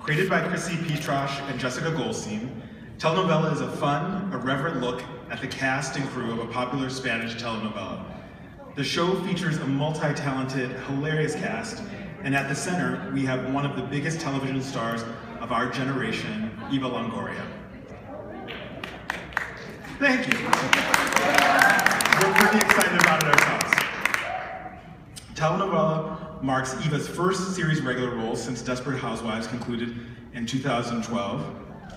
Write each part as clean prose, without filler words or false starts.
Created by Chrissy Petrosh and Jessica Goldstein, Telenovela is a fun, irreverent look at the cast and crew of a popular Spanish telenovela. The show features a multi-talented, hilarious cast, and at the center, we have one of the biggest television stars of our generation, Eva Longoria. Thank you. We're pretty excited about it ourselves. Telenovela marks Eva's first series regular role since Desperate Housewives concluded in 2012.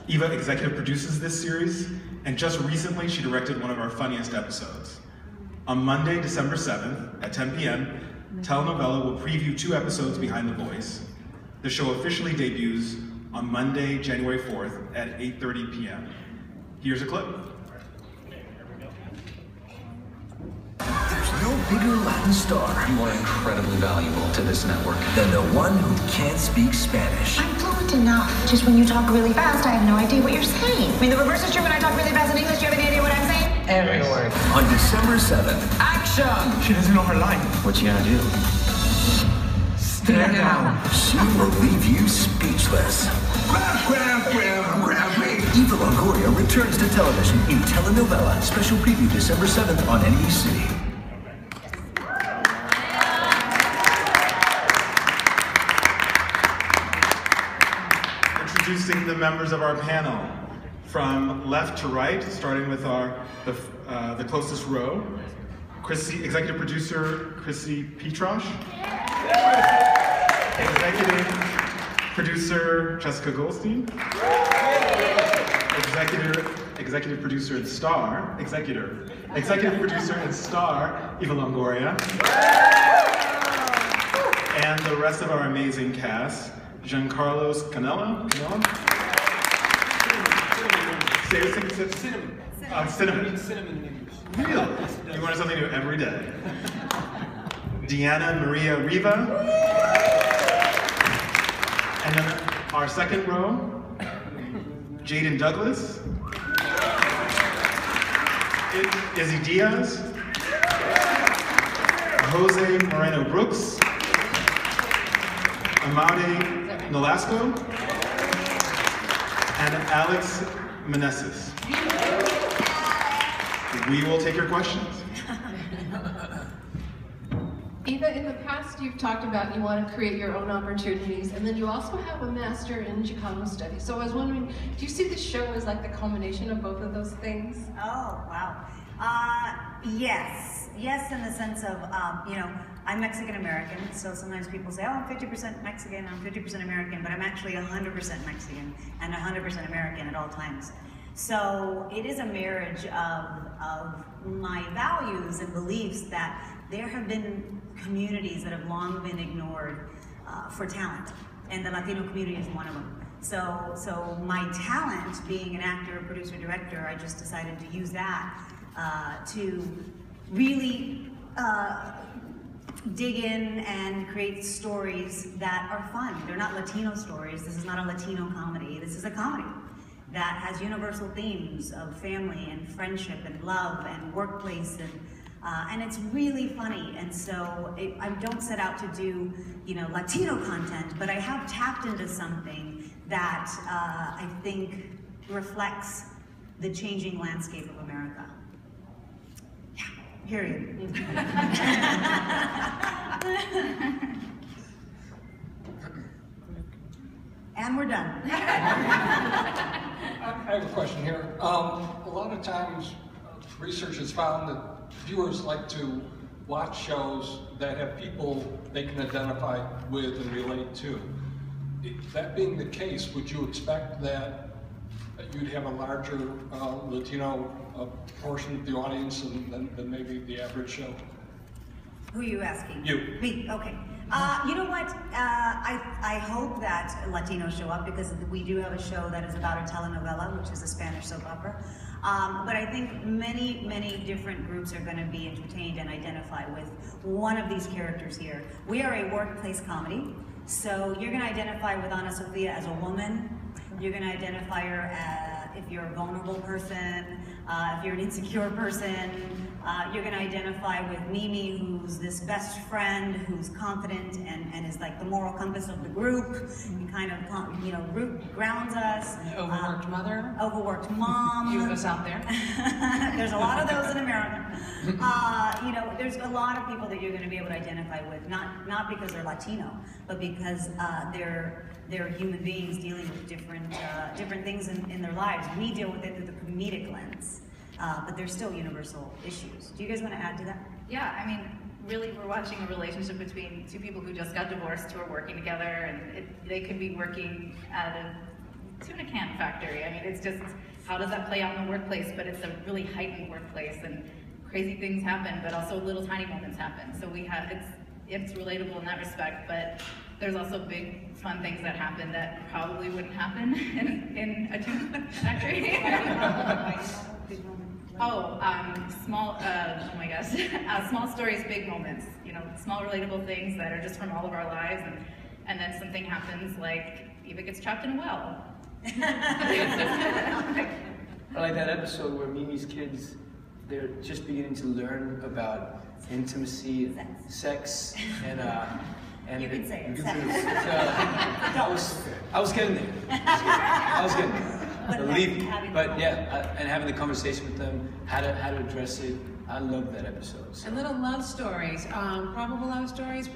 Eva executive produces this series, and just recently she directed one of our funniest episodes. On Monday, December 7th at 10 p.m., Telenovela will preview 2 episodes behind the voice. The show officially debuts on Monday, January 4th at 8:30 p.m. Here's a clip. There's no bigger Latin star. You are incredibly valuable to this network. Than the one who can't speak Spanish. I'm fluent enough. Just when you talk really fast, I have no idea what you're saying. I mean, the reverse is true when I talk really fast in English. Do you have any idea what I'm saying? Every word. On December 7th. Action! She doesn't know her line. What you gonna do? Stare down. She will leave you speechless. Grab me. Eva Longoria returns to television in Telenovela. Special preview December 7th on NBC. Introducing the members of our panel. From left to right, starting with the closest row, executive producer Chrissy Petrosh, executive producer Jessica Goldstein, executive producer and star, executive producer and star Eva Longoria, and the rest of our amazing cast, Giancarlos Canella. Cinnamon. Cinnamon. Really? You learn something new every day. Deanna Maria Riva. And then our second row, Jaden Douglas. Izzy Diaz. Jose Moreno Brooks. Amade Nolasco. And Alex Meneses. We will take your questions. Eva, in the past you've talked about you want to create your own opportunities, and then you also have a master in Chicano studies. So I was wondering, do you see the show as like the culmination of both of those things? Oh, wow. Yes. Yes, in the sense of, I'm Mexican-American, so sometimes people say, oh, I'm 50% Mexican, I'm 50% American, but I'm actually 100% Mexican and 100% American at all times. So it is a marriage of my values and beliefs that there have been communities that have long been ignored for talent, and the Latino community is one of them. So my talent, being an actor, producer, director, I just decided to use that to really dig in and create stories that are fun. They're not Latino stories. This is not a Latino comedy. This is a comedy that has universal themes of family and friendship and love and workplace, and it's really funny. And so I don't set out to do, Latino content, but I have tapped into something that I think reflects the changing landscape of America. Yeah, period. And we're done. I have a question here. A lot of times, research has found that viewers like to watch shows that have people they can identify with and relate to. That being the case, would you expect that you'd have a larger Latino portion of the audience than maybe the average show? Who are you asking? You. Me, okay. You know what? I hope that Latinos show up, because we do have a show that is about a telenovela, which is a Spanish soap opera. But I think many, many different groups are going to be entertained and identify with one of these characters here. We are a workplace comedy, so you're going to identify with Ana Sofia as a woman. You're going to identify her if you're a vulnerable person, if you're an insecure person, You're going to identify with Mimi, who's this best friend, who's confident and is like the moral compass of the group. And kind of, grounds us. Overworked mother. Overworked mom. You of us out there. There's a lot of those in America. There's a lot of people that you're going to be able to identify with, not because they're Latino, but because they're human beings dealing with different things in their lives. We deal with it through the comedic lens, but there's still universal issues. Do you guys want to add to that? Yeah, I mean, really, we're watching a relationship between two people who just got divorced, who are working together, and they could be working at a tuna can factory. I mean, it's just, how does that play out in the workplace? But it's a really heightened workplace, and crazy things happen, but also little tiny moments happen. So it's relatable in that respect, but there's also big fun things that happen that probably wouldn't happen in a tuna factory. Small stories, big moments. Small relatable things that are just from all of our lives, and then something happens, like Eva gets trapped in a well. I like that episode where Mimi's kids, they're just beginning to learn about intimacy, sex, and You can say it. I was getting there. I was getting there. Believe me. But yeah, and having the conversation with them, how to address it. I love that episode. So. And little love stories, probable love stories,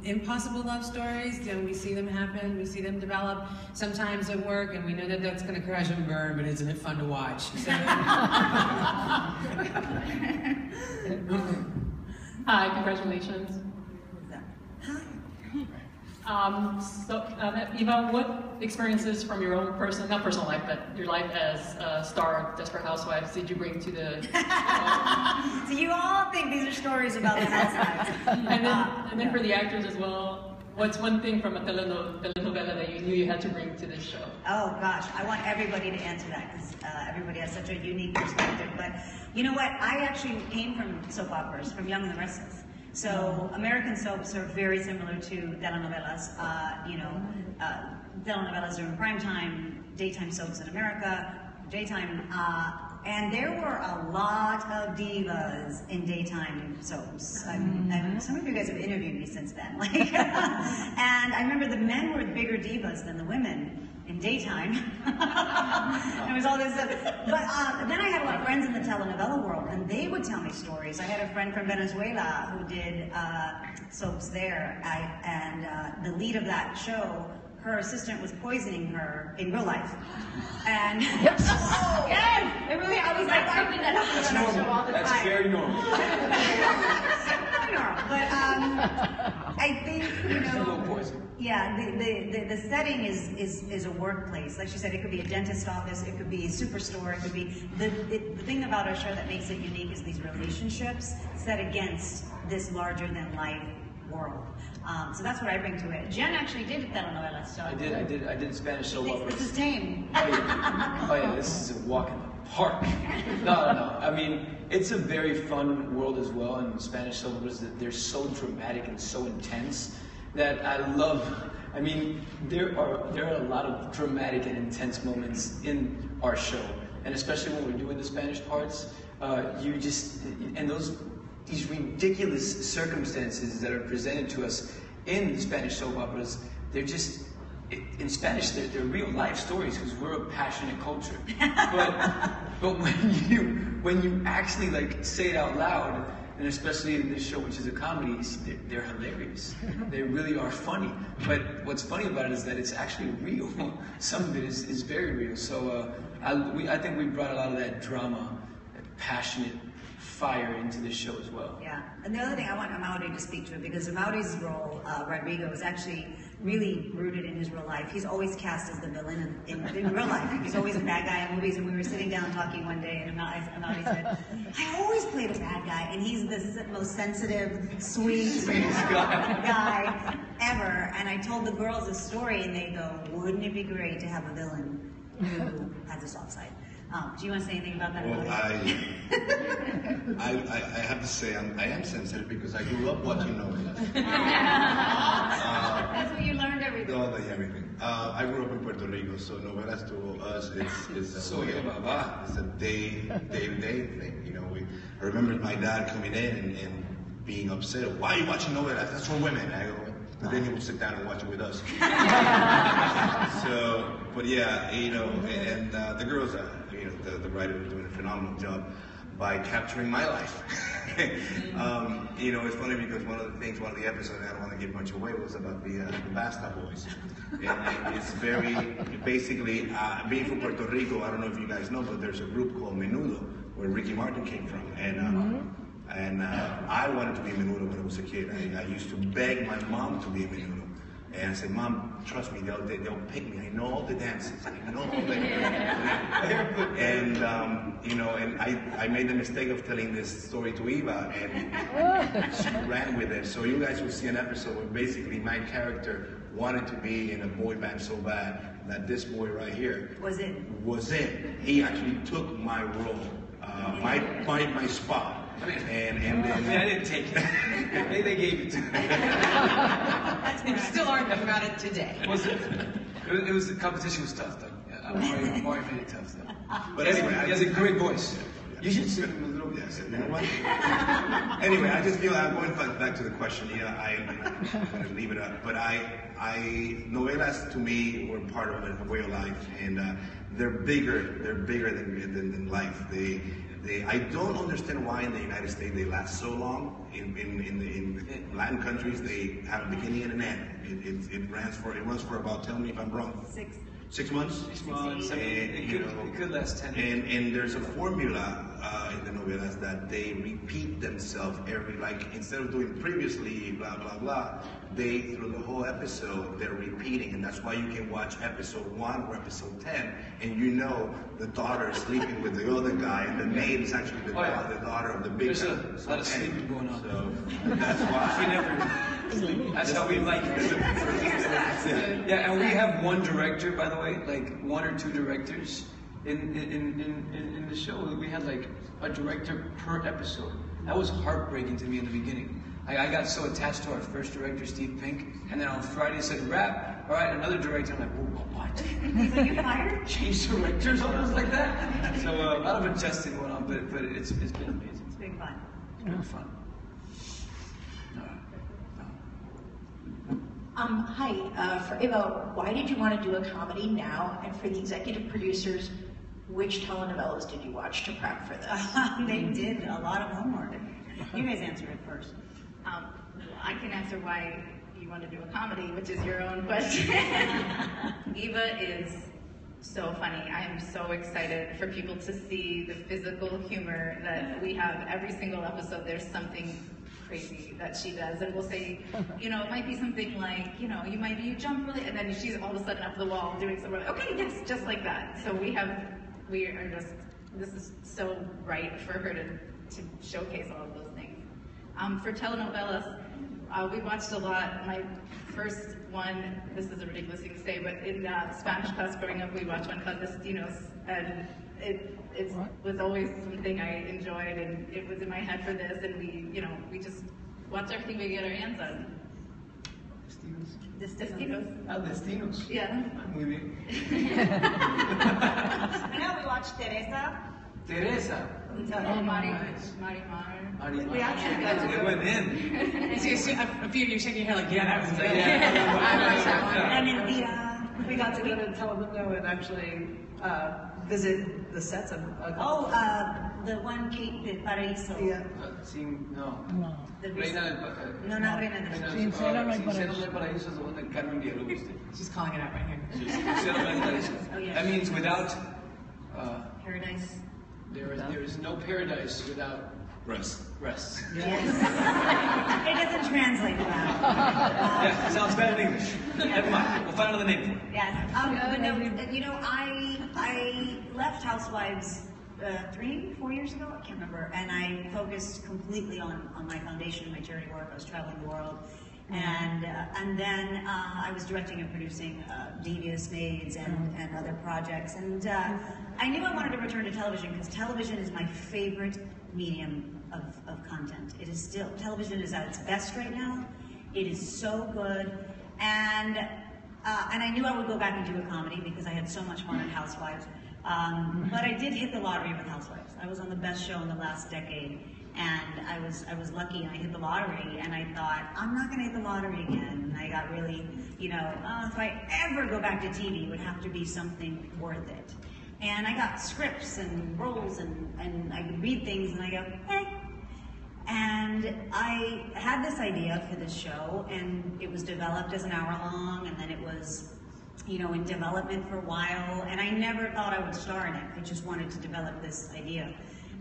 impossible love stories. We see them happen, we see them develop. Sometimes at work, and we know that that's going to crash and burn, but isn't it fun to watch? So, Hi, congratulations. Eva, what experiences from your own not personal life, but your life as a star of Desperate Housewives did you bring to the show? So you all think these are stories about the housewives. and then for the actors as well, what's one thing from a telenovela that you knew you had to bring to this show? Oh gosh, I want everybody to answer that because everybody has such a unique perspective. But you know what? I actually came from soap operas, from Young and the Restless. So American soaps are very similar to telenovelas. Telenovelas are in prime time, daytime soaps in America, daytime. And there were a lot of divas in daytime soaps. Some of you guys have interviewed me since then. And I remember the men were bigger divas than the women in daytime. There was all this stuff. But then I had a lot of friends in the telenovela world, and they would tell me stories. I had a friend from Venezuela who did soaps there, and the lead of that show, her assistant was poisoning her in real life. And yes, it really, I was like, something that happens on our show all the time. That's very normal. Not normal, but I think, a little poison. Yeah, the setting is a workplace. Like she said, it could be a dentist office, it could be a superstore, it could be, the thing about our show that makes it unique is these relationships set against this larger than life world. So that's what I bring to it. Jen actually did telenovelas. So I did Spanish soap operas. This is tame. Oh yeah, this is a walk in the park. No. I mean, it's a very fun world as well, and Spanish soap operas, they're so dramatic and so intense that I love. I mean, there are a lot of dramatic and intense moments in our show, and especially when we're doing the Spanish parts, these ridiculous circumstances that are presented to us in the Spanish soap operas, they're just, in Spanish, they're real life stories because we're a passionate culture. But when you actually say it out loud, and especially in this show, which is a comedy, they're hilarious. They really are funny. But what's funny about it is that it's actually real. Some of it is very real. So I think we brought a lot of that drama, that passionate fire into this show as well. Yeah, and the other thing I want Amaury to speak to it, because Amaury's role, Rodrigo, is actually really rooted in his real life. He's always cast as the villain in real life. He's always a bad guy in movies, and we were sitting down talking one day, and Amaury said, I always played a bad guy, and he's the most sensitive, sweet guy ever. And I told the girls a story, and they go, wouldn't it be great to have a villain who has a soft side? Do you want to say anything about that? Well, I have to say I am sensitive because I grew up watching novelas. That's what you learned everything. No, everything. I grew up in Puerto Rico, so novelas to us it's a day-to-day thing. You know, I remember my dad coming in and being upset. Why are you watching novelas? That's for women. I go, but then he would sit down and watch it with us. So, but yeah, you know, and the girls, you know, the writers are doing a phenomenal job by capturing my life. You know, it's funny because one of the episodes, I don't want to give much away, was about the Basta Boys. And it's very, basically, being from Puerto Rico, I don't know if you guys know, but there's a group called Menudo, where Ricky Martin came from. And I wanted to be Menudo when I was a kid. I used to beg my mom to be a Menudo. And I said, Mom, trust me, they'll pick me. I know all the dances. I know all the And, you know, and I made the mistake of telling this story to Eva, and she ran with it. So you guys will see an episode where basically my character wanted to be in a boy band so bad that this boy right here was in. He actually took my role, my spot. And then I didn't take it. They gave it to me. They still arguing about it today. Was it? It was the competition was tough though. Yeah, Mario made it tough though. But anyway, he has a great voice. You should sing him a little bit. You know what? Anyway, I just feel I'm going back to the question. Yeah, I'm going to leave it up. But novelas to me were part of a way of life, and they're bigger. They're bigger than life. I don't understand why in the United States they last so long. In Latin countries, they have a beginning and an end. It runs for about, tell me if I'm wrong, 6 months? 6 months. It could last 10. And there's a formula in the novelas that they repeat themselves instead of doing previously, blah, blah, blah, through the whole episode, they're repeating. And that's why you can watch episode 1 or episode 10, and you know the daughter is sleeping with the other guy, and the maid is actually the daughter of the big guy. There's a lot of sleeping going on. So that's why. That's how we like it. Yeah, and we have one director, by the way, like 1 or 2 directors in the show. We had like a director per episode. That was heartbreaking to me in the beginning. I got so attached to our first director, Steve Pink, and then on Friday he said, wrap, all right, another director. I'm like, what? So you fired? Change directors almost like that? So a lot of adjusting going on, but it's been amazing. It's been fun. It's been fun. Hi, for Eva, why did you want to do a comedy now? And for the executive producers, which telenovelas did you watch to prep for this? They did a lot of homework. You guys answer it first. I can answer why you want to do a comedy, which is your own question. Eva is so funny. I am so excited for people to see the physical humor that we have. Every single episode, there's something crazy that she does, and we'll say, you know, it might be something like, you know, you jump really, and then she's all of a sudden up the wall doing something, okay, yes, just like that. So this is so right for her to showcase all of those things. For telenovelas, we watched a lot. My first one, this is a ridiculous thing to say, but in Spanish class growing up, we watched one called Destinos, and it was always something I enjoyed, and it was in my head for this, and we just watch everything we get our hands on. Destinos. Destinos. Yeah. Muy bien. I know we watched Teresa. Marimar. We actually It went in. See, a few of you shaking your head like, yeah, that was good. And in we got to go to Telenovela and actually visit the sets of. the one Kate did, Paraíso. Yeah. No. No, not Reina del Sur. Sincero no hay paraíso is the one that Carmen Villalobos did. She's calling it out right here. Sincero no hay paraíso. Oh, yeah. That means without Paradise. There is no paradise without rest. Yes. It doesn't translate well. Yeah, it sounds better in English. Never mind. We'll find another name for it. Yes. But no, you know, I left Housewives 3-4 years ago, I can't remember, and I focused completely on my foundation, my charity work. I was traveling the world, And then I was directing and producing Devious Maids and other projects. And I knew I wanted to return to television because television is my favorite medium of content. It is still, television is at its best right now. It is so good. And I knew I would go back and do a comedy because I had so much fun on Housewives. But I did hit the lottery with Housewives. I was on the best show in the last decade. And I was lucky and I hit the lottery and I thought, I'm not gonna hit the lottery again. And I got really, if I ever go back to TV, it would have to be something worth it. And I got scripts and roles and I could read things and I go, hey. And I had this idea for this show and it was developed as an hour long and then it was, in development for a while. And I never thought I would star in it. I just wanted to develop this idea.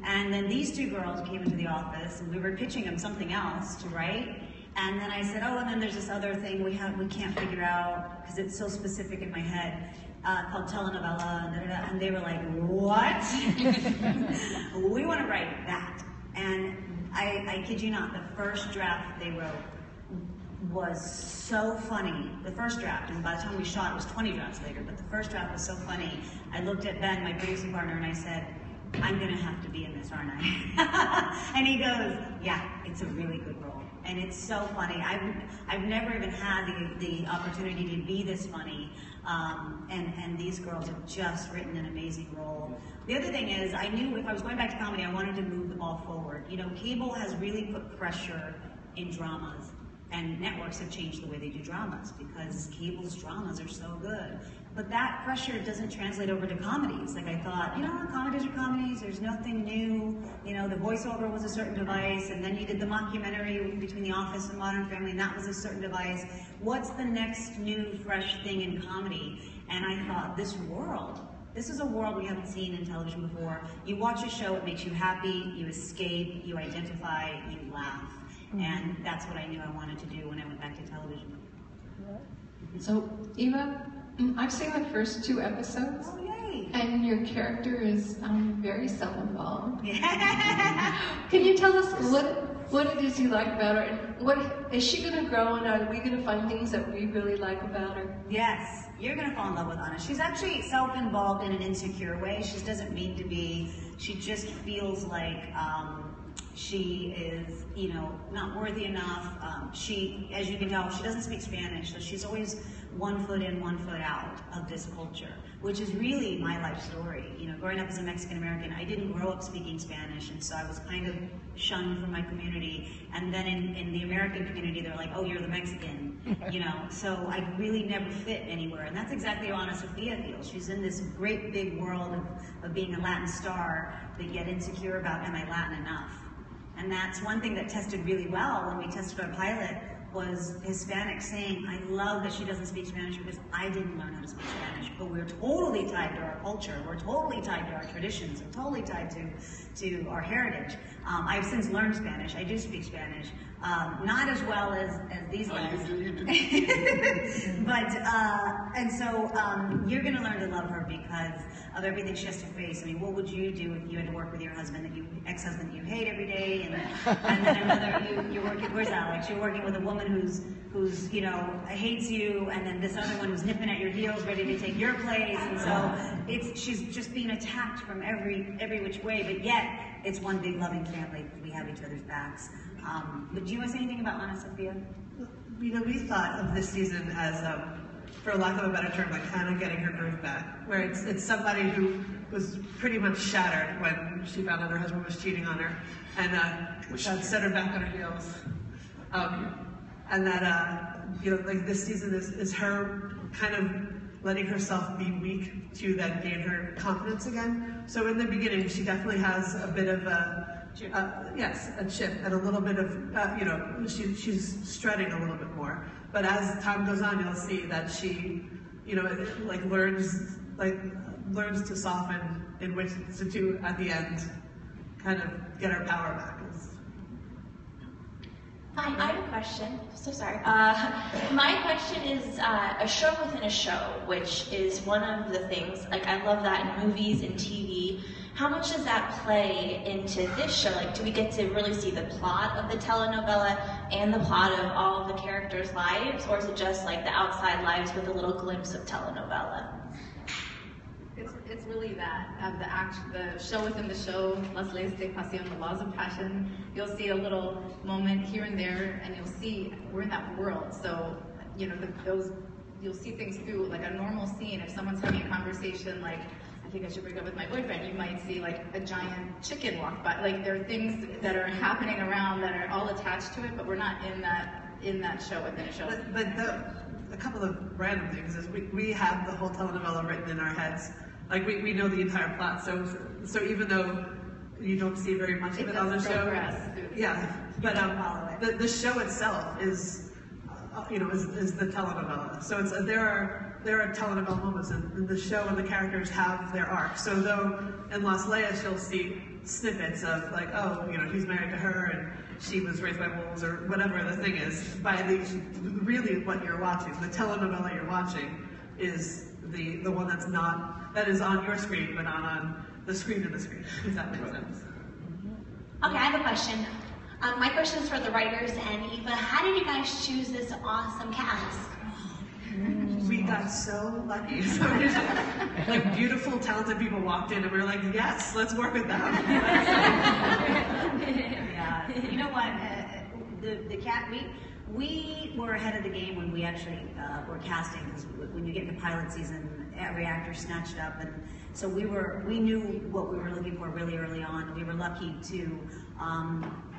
And then these two girls came into the office and we were pitching them something else to write. And then I said, and then there's this other thing we can't figure out because it's so specific in my head called Telenovela. And they were like, what? We want to write that. And I kid you not, the first draft they wrote was so funny. The first draft, and by the time we shot, it was 20 drafts later, but the first draft was so funny. I looked at Ben, my producing partner, and I said, I'm gonna have to be in this, aren't I? And he goes, yeah, it's a really good role. And it's so funny. I've never even had the opportunity to be this funny. And these girls have just written an amazing role. The other thing is, I knew if I was going back to comedy, I wanted to move the ball forward. Cable has really put pressure in dramas. And networks have changed the way they do dramas because cable's dramas are so good. But that pressure doesn't translate over to comedies. Like I thought, comedies are comedies, there's nothing new. The voiceover was a certain device, and then you did the mockumentary between The Office and Modern Family, and that was a certain device. What's the next new, fresh thing in comedy? And I thought, this is a world we haven't seen in television before. You watch a show, it makes you happy, you escape, you identify, you laugh. And that's what I knew I wanted to do when I went back to television. So, Eva, I've seen the first 2 episodes. Oh, yay! And your character is very self-involved. Can you tell us what it is you like about her? And what is she going to grow, and are we going to find things that we really like about her? Yes, you're going to fall in love with Anna. She's actually self-involved in an insecure way. She doesn't mean to be. She just feels like she is, not worthy enough. She, as you can tell, she doesn't speak Spanish, so she's always 1 foot in, 1 foot out of this culture, which is really my life story. Growing up as a Mexican American, I didn't grow up speaking Spanish, and so I was kind of shunned from my community. And then in the American community, they're like, oh, you're the Mexican, So I really never fit anywhere, and that's exactly how Ana Sofia feels. She's in this great big world of being a Latin star, but yet insecure about, am I Latin enough? And that's one thing that tested really well when we tested our pilot was Hispanics saying, I love that she doesn't speak Spanish because I didn't learn how to speak Spanish, but we're totally tied to our culture, we're totally tied to our traditions, we're totally tied to our heritage. I've since learned Spanish, I do speak Spanish, not as well as these guys. You do. But, and so you're gonna learn to love her because of everything she has to face. I mean, what would you do if you had to work with your husband, ex-husband that you hate every day, and then another, you're working, where's Alex? You're working with a woman who's hates you, and then this other one who's nipping at your heels, ready to take your place, and so she's just being attacked from every which way, but yet it's one big loving family. We have each other's backs. But do you want to say anything about Ana Sofia? We thought of this season as, for lack of a better term, like Hannah getting her groove back, where it's somebody who was pretty much shattered when she found out her husband was cheating on her, and that set her back on her heels. And that, like this season is her kind of letting herself be weak to then gain her confidence again. So in the beginning, she definitely has a bit of a chip, and a little bit of, she's strutting a little bit more. But as time goes on, you'll see that she, learns to soften in which to do at the end, kind of get her power back. I have a question. So sorry. My question is a show within a show, which is one of the things, like I love that in movies and TV. How much does that play into this show? Like, do we get to really see the plot of the telenovela and the plot of all of the characters' lives, or is it just like the outside lives with a little glimpse of telenovela? It's really that, the show within the show, Las Leyes de Pasión, the laws of passion. You'll see a little moment here and there, and you'll see we're in that world. So, you know, you'll see things through like a normal scene. If someone's having a conversation like, I think I should break up with my boyfriend, you might see like a giant chicken walk by. Like there are things that are happening around that are all attached to it, but we're not in that show within a show. But a couple of random things is we have the whole telenovela written in our heads. Like we know the entire plot, so even though you don't see very much of it on the show, yeah. But the show itself is, is the telenovela. So there are telenovela moments, and the show and the characters have their arc. So though in Las Leyes you'll see snippets of like, oh, he's married to her and she was raised by wolves or whatever the thing is. Really what you're watching, the telenovela you're watching, is the one that is on your screen, but not on the screen of the screen, if that makes sense. Okay, I have a question. My question is for the writers and Eva. How did you guys choose this awesome cast? We got so lucky. So like beautiful, talented people walked in and we were like, yes, let's work with them. Yeah, you know what? We were ahead of the game when we actually were casting, because when you get into pilot season, every actor snatched up, and so we knew what we were looking for really early on. We were lucky to,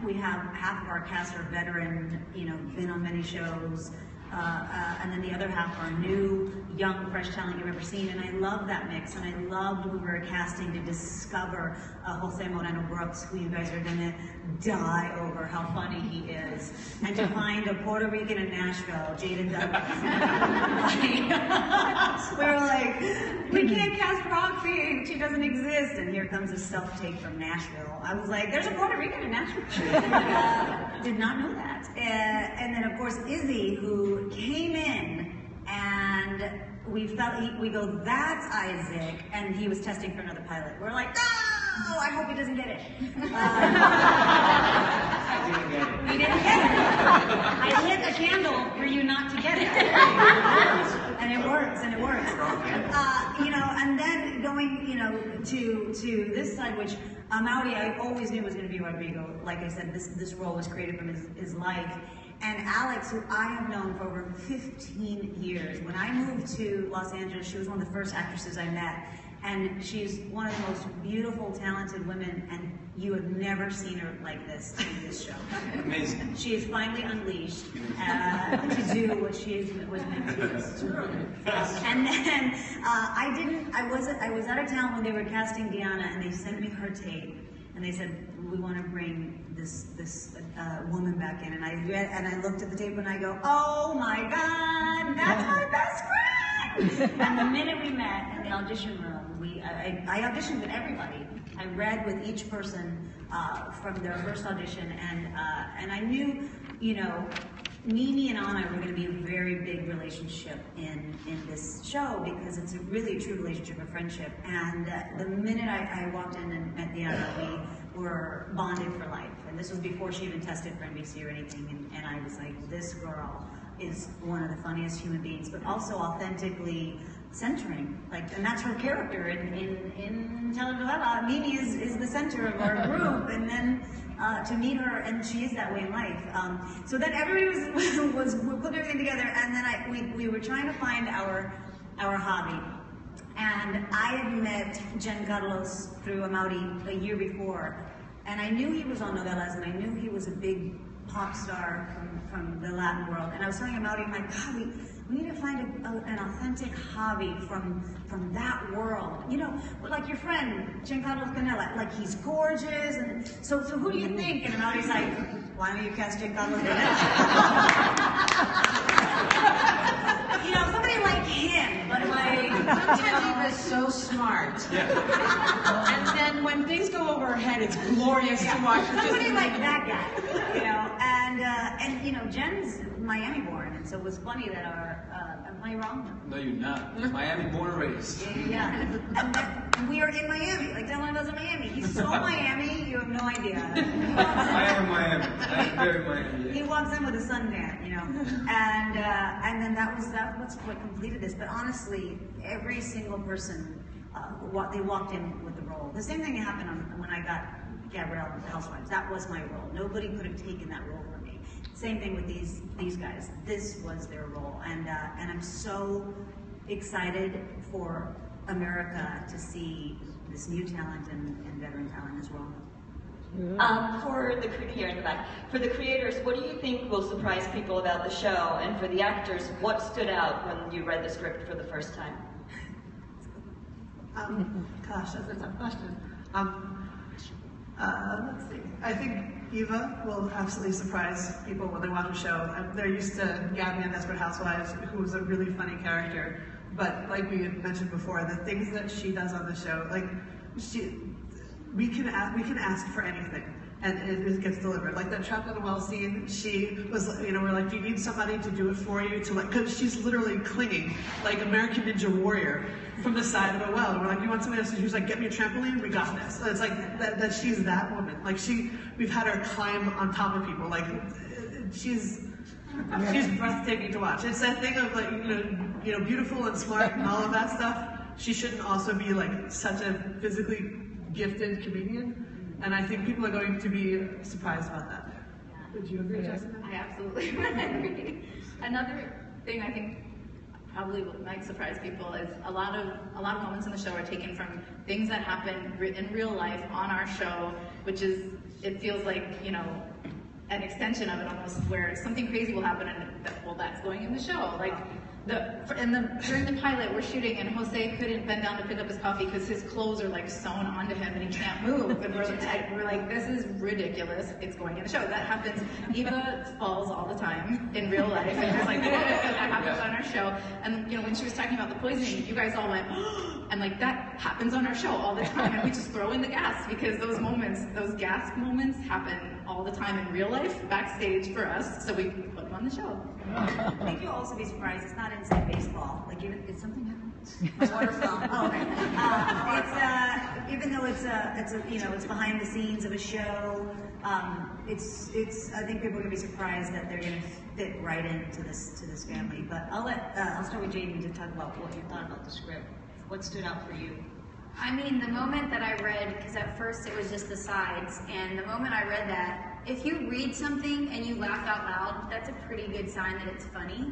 we have half of our cast are veteran, been on many shows, and then the other half are new, young, fresh talent you've ever seen, and I love that mix, and I loved when we were casting to discover Jose Moreno Brooks, who you guys are gonna die over how funny he is, and to find a Puerto Rican in Nashville, Jaden Douglas. We were like, we can't cast Roxy, she doesn't exist, and here comes a self-tape from Nashville. I was like, there's a Puerto Rican in Nashville. Did not know that. And then of course Izzy, who came in, and we go, that's Isaac, and he was testing for another pilot. We're like, no, I hope he doesn't get it. We didn't get it. I lit a candle for you not to get it. And it works, and it works. And then going, to this side, which Mauri, I always knew was going to be Rodrigo. Like I said, this role was created from his life. And Alex, who I have known for over 15 years, when I moved to Los Angeles, she was one of the first actresses I met. And she's one of the most beautiful, talented women, and you have never seen her like this in this show. Amazing. She is finally unleashed to do what she was meant to do. And then I was out of town when they were casting Diana, and they sent me her tape, and they said, we want to bring this woman back in. And I read, and I looked at the tape, and I go, oh my God, that's my best friend! And the minute we met in the audition room, I auditioned with everybody. I read with each person from their first audition, and I knew, Mimi and Anna were going to be a very big relationship in this show, because it's really a true relationship of friendship. And the minute I walked in and met Diana, we were bonded for life. And this was before she even tested for NBC or anything. And I was like, this girl is one of the funniest human beings, but also authentically centering. And that's her character in Telenovela. Mimi is the center of our group, and then to meet her, and she is that way in life. So then everybody was putting everything together, and then we were trying to find our hobby. And I had met Giancarlos through Amauri a year before, and I knew he was on novelas, and I knew he was a big pop star from the Latin world. And I was telling Amauri, I'm like, God, we need to find an authentic hobby from that world. Like your friend, Giancarlo Canella, like he's gorgeous, and so who do you think? And Amauri's like, why don't you cast Giancarlo Canella? Somebody like him, but like, Sometimes Eva's so smart. And then when things go over her head, it's glorious to watch. Somebody like that guy, you know, and you know, Jen's Miami-born, and so it was funny that am I wrong? No, you're not. Miami-born raised. Yeah, and we are in Miami, like Telenovela's in Miami. He's so Miami, you have no idea. I am Miami. I am very Miami. He walks in with a suntan, you know, and then that's what completed this. But honestly, every single person, they walked in with the role. The same thing happened when I got Gabrielle and Housewives. That was my role. Nobody could have taken that role from me. Same thing with these guys. This was their role, and I'm so excited for America to see this new talent and veteran talent as well. Here in the back, for the creators, what do you think will surprise people about the show? And for the actors, what stood out when you read the script for the first time? Gosh, that's a tough question. Let's see. I think Eva will absolutely surprise people when they watch the show. They're used to Gabby on Desperate Housewives, who's a really funny character. But like we had mentioned before, the things that she does on the show, like we can ask for anything, and it gets delivered. Like that Trapped in a Well scene, she was, you know, we're like, do you need somebody to do it for you? Because she's literally clinging like American Ninja Warrior from the side of a well. And we're like, you want somebody else? She was like, get me a trampoline, we got this. So it's like that she's that woman. Like we've had her climb on top of people. Like she's breathtaking to watch. It's that thing of like, you know, beautiful and smart and all of that stuff. She shouldn't also be like such a physically gifted comedian, and I think people are going to be surprised about that. Would you agree, Jessica? I absolutely agree. Another thing I think probably might surprise people is a lot of moments in the show are taken from things that happen in real life on our show, which is, it feels like, you know, an extension of it almost, where something crazy will happen and that's going in the show. Like during the pilot, we're shooting and Jose couldn't bend down to pick up his coffee because his clothes are like sewn onto him and he can't move. And we're like, this is ridiculous. It's going in the show. That happens. Eva falls all the time in real life, and it's like, that happens on our show. And you know, when she was talking about the poisoning, you guys all went, oh, and like that happens on our show all the time. And we just throw in the gas because those moments, those gas moments, happen all the time in real life backstage for us. So we put them on the show. I think you'll also be surprised. It's not inside baseball. Like, even if something happens, water film. Oh, okay. Even though it's behind the scenes of a show. It's. I think people are gonna be surprised that they're gonna fit right into this family. But I'll start with Jamie to talk about what you thought about the script. What stood out for you? I mean, the moment that I read, because at first it was just the sides, and the moment I read that, if you read something and you laugh out loud, that's a pretty good sign that it's funny.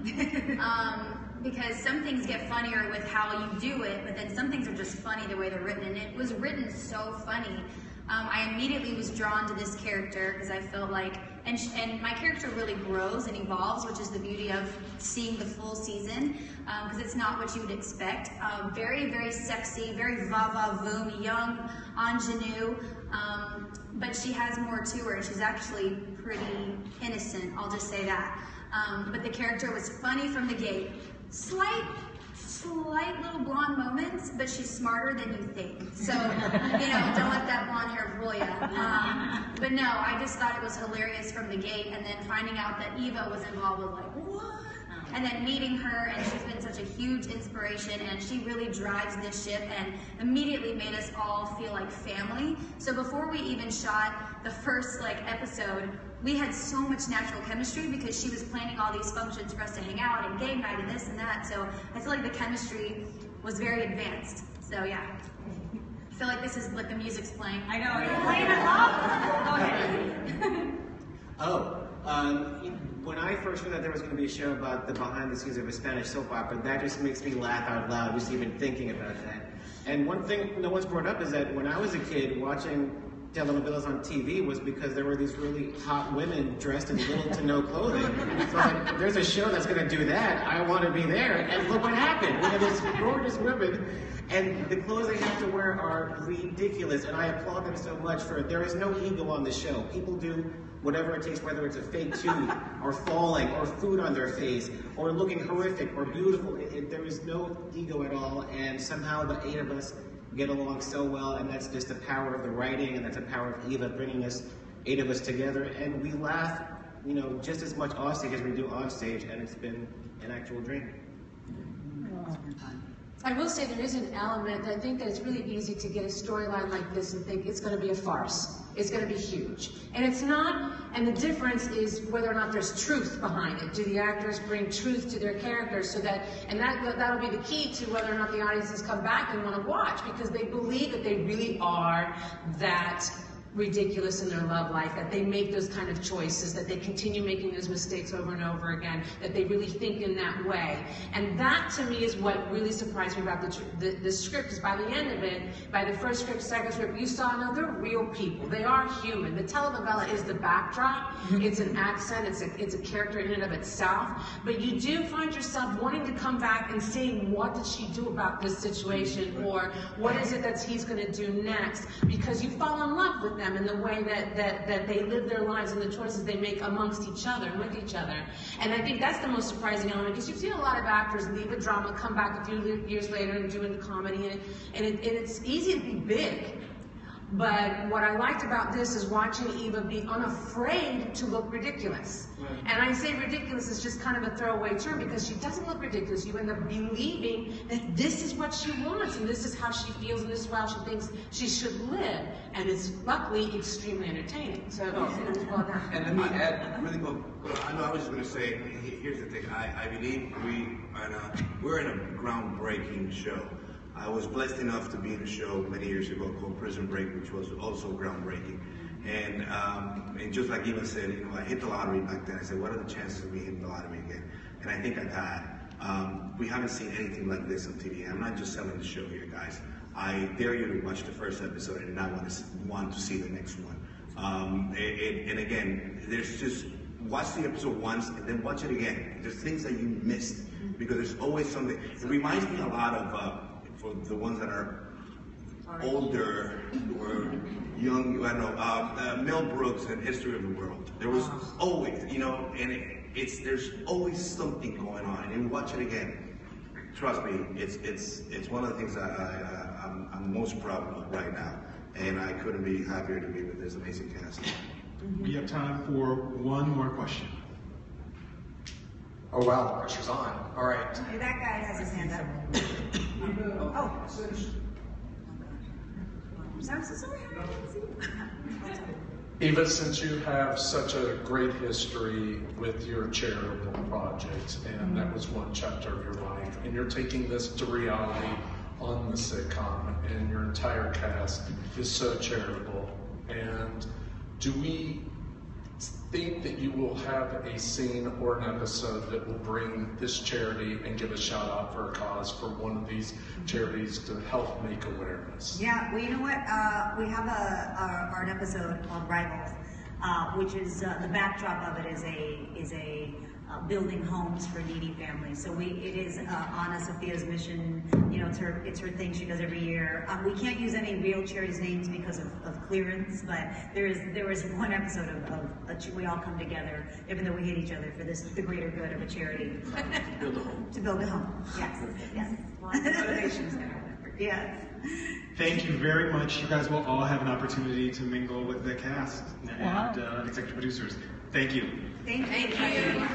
Because some things get funnier with how you do it, but then some things are just funny the way they're written, and it was written so funny. I immediately was drawn to this character because I felt like, and my character really grows and evolves, which is the beauty of seeing the full season, because it's not what you would expect. Very, very sexy, very va-va-voom, young ingenue, but she has more to her. She's actually pretty innocent, I'll just say that. But the character was funny from the gate. Slight little blonde moments, but she's smarter than you think. So, you know, don't let that blonde hair fool you. But no, I just thought it was hilarious from the gate, and then finding out that Eva was involved was like, what? And then meeting her, and she's been such a huge inspiration, and she really drives this ship and immediately made us all feel like family. So before we even shot the first episode, we had so much natural chemistry because she was planning all these functions for us to hang out and game night and this and that. So I feel like the chemistry was very advanced. So yeah. I feel like this is like the music's playing. I know, you're playing it up. Go ahead. When I first heard that there was going to be a show about the behind the scenes of a Spanish soap opera, that just makes me laugh out loud just even thinking about that. And one thing no one's brought up is that when I was a kid watching telenovelas on TV was because there were these really hot women dressed in little to no clothing. So like, there's a show that's going to do that. I want to be there. And look what happened. We have these gorgeous women, and the clothes they have to wear are ridiculous. And I applaud them so much for it. There is no ego on the show. People do whatever it takes, whether it's a fake tooth or falling, or food on their face, or looking horrific or beautiful. There is no ego at all, and somehow the 8 of us get along so well, and that's just the power of the writing, and that's the power of Eva bringing us 8 of us together, and we laugh, you know, just as much off stage as we do on stage, and it's been an actual dream. I will say there is an element, I think that it's really easy to get a storyline like this and think it's going to be a farce. It's going to be huge. And it's not, and the difference is whether or not there's truth behind it. Do the actors bring truth to their characters so that, and that'll be the key to whether or not the audiences come back and want to watch, because they believe that they really are that ridiculous in their love life, that they make those kind of choices, that they continue making those mistakes over and over again, that they really think in that way. And that to me is what really surprised me about the script, is by the end of it, by the first script, second script, you saw, no, they're real people. They are human. The telenovela is the backdrop. It's an accent. It's a character in and of itself. But you do find yourself wanting to come back and saying, what did she do about this situation? Or what is it that he's going to do next? Because you fall in love with them in the way that they live their lives and the choices they make amongst each other and with each other. And I think that's the most surprising element, because you've seen a lot of actors leave a drama, come back a few years later and do a comedy, and it's easy to be big. But what I liked about this is watching Eva be unafraid to look ridiculous. Right. And I say ridiculous is just kind of a throwaway term, because she doesn't look ridiculous. You end up believing that this is what she wants, and this is how she feels, and this is how she thinks she should live. And it's luckily extremely entertaining. So it was well done. And let me add really quick. I know I was just going to say, here's the thing. I believe we're in a groundbreaking show. I was blessed enough to be in a show many years ago called Prison Break, which was also groundbreaking. And just like Eva said, you know, I hit the lottery back then. I said, what are the chances of me hitting the lottery again? And I think I've had. We haven't seen anything like this on TV. I'm not just selling the show here, guys. I dare you to watch the first episode and not want to see the next one. And again, there's just, watch the episode once and then watch it again. There's things that you missed, because there's always something. It reminds me a lot of, for the ones that are older or young, I don't know, Mel Brooks and History of the World. There was always, you know, and there's always something going on, and you watch it again. Trust me, it's one of the things I'm most proud of right now, and I couldn't be happier to be with this amazing cast. We have time for one more question. Oh wow, the pressure's on. All right. Hey, that guy has his hand up. Oh. I'm so sorry. Eva, since you have such a great history with your charitable projects, and that was one chapter of your life, and you're taking this to reality on the sitcom, and your entire cast is so charitable, and do we think that you will have a scene or an episode that will bring this charity and give a shout out for a cause for one of these charities to help make awareness? Yeah, well, you know what? We have an episode called Rivals, which is the backdrop of it is a building homes for needy families. So it is Anna Sophia's mission. You know, it's her thing she does every year. We can't use any real charities' names because of clearance, but there was one episode of we all come together, even though we hate each other, for the greater good of a charity. To build a home. To build a home. Yes. Yes. Motivation's Yes. Thank you very much. You guys will all have an opportunity to mingle with the cast and executive producers. Thank you. Thank you.